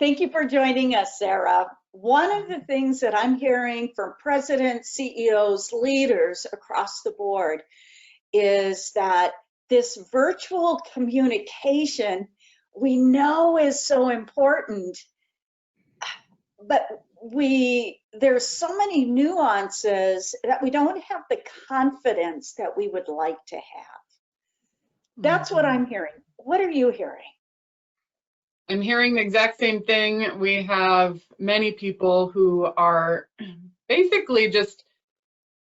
Thank you for joining us, Sarah. One of the things that I'm hearing from presidents, CEOs, leaders across the board is that this virtual communication we know is so important, but there's so many nuances that we don't have the confidence that we would like to have. That's what I'm hearing. What are you hearing? I'm hearing the exact same thing. We have many people who are basically just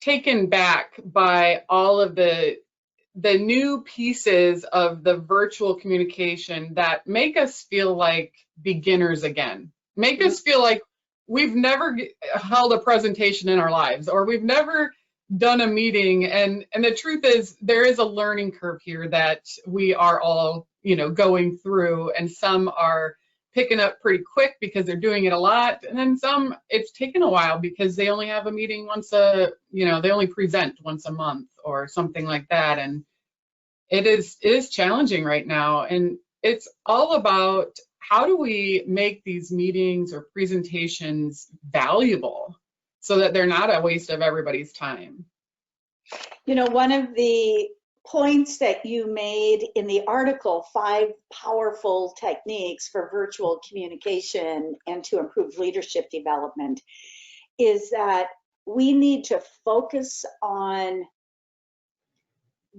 taken back by all of the new pieces of the virtual communication that make us feel like beginners again, make us feel like we've never held a presentation in our lives, or we've never done a meeting. And the truth is, there is a learning curve here that we are all, going through, and some are picking up pretty quick because they're doing it a lot, and then some it's taken a while because they only have a meeting they only present once a month or something like that. And it is challenging right now, and it's all about how do we make these meetings or presentations valuable so that they're not a waste of everybody's time. One of the points that you made in the article, 5 powerful techniques for virtual communication and to improve leadership development, is that we need to focus on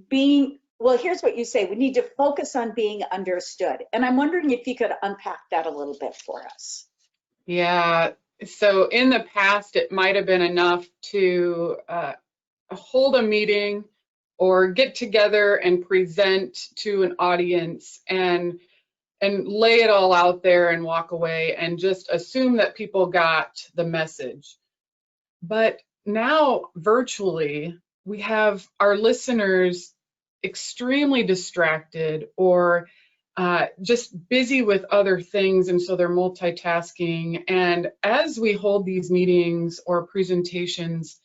being, well, here's what you say, we need to focus on being understood. And I'm wondering if you could unpack that a little bit for us. Yeah, so in the past, it might have been enough to hold a meeting or get together and present to an audience and lay it all out there and walk away and just assume that people got the message. But now virtually, we have our listeners extremely distracted or just busy with other things, and so they're multitasking. And as we hold these meetings or presentations,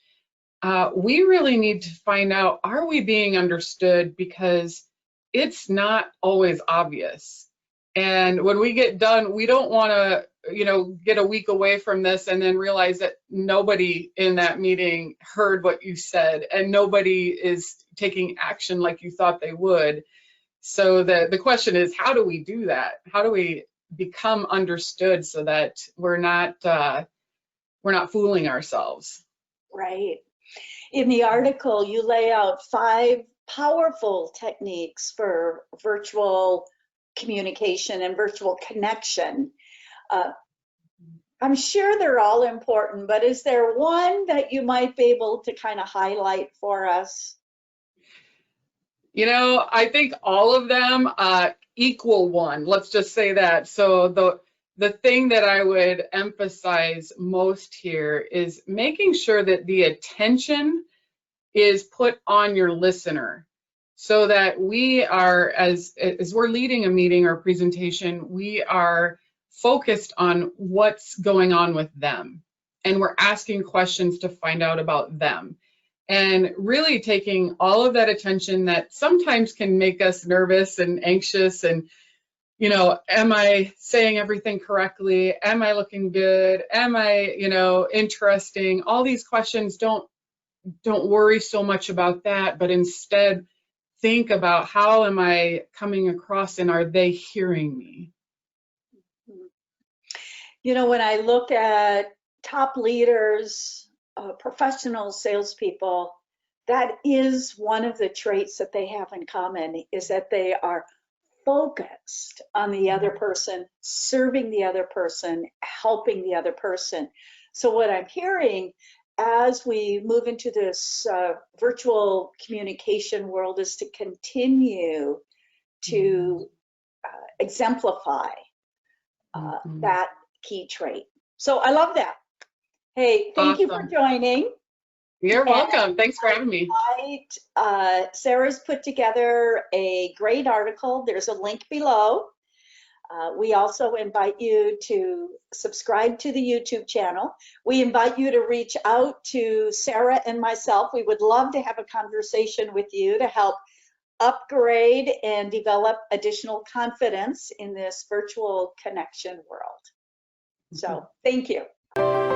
we really need to find out, are we being understood? Because it's not always obvious. And when we get done, we don't want to, get a week away from this and then realize that nobody in that meeting heard what you said and nobody is taking action like you thought they would. So the question is, how do we do that? How do we become understood so that we're not fooling ourselves? Right. In the article, you lay out 5 powerful techniques for virtual communication and virtual connection. I'm sure they're all important, but is there one that you might be able to kind of highlight for us? I think all of them equal one. Let's just say that. So the thing that I would emphasize most here is making sure that the attention is put on your listener, so that we are, as we're leading a meeting or presentation, we are focused on what's going on with them, and we're asking questions to find out about them, and really taking all of that attention that sometimes can make us nervous and anxious and am I saying everything correctly? Am I looking good? Am I, interesting? All these questions, don't worry so much about that, but instead think about, how am I coming across and are they hearing me? When I look at top leaders, professional salespeople, that is one of the traits that they have in common, is that they are focused on the other person, serving the other person, helping the other person. So what I'm hearing as we move into this virtual communication world is to continue to exemplify that key trait. So I love that. Hey, thank you for joining. You're welcome. Thanks for having me. Sarah's put together a great article. There's a link below. We also invite you to subscribe to the YouTube channel. We invite you to reach out to Sara and myself. We would love to have a conversation with you to help upgrade and develop additional confidence in this virtual connection world. So thank you.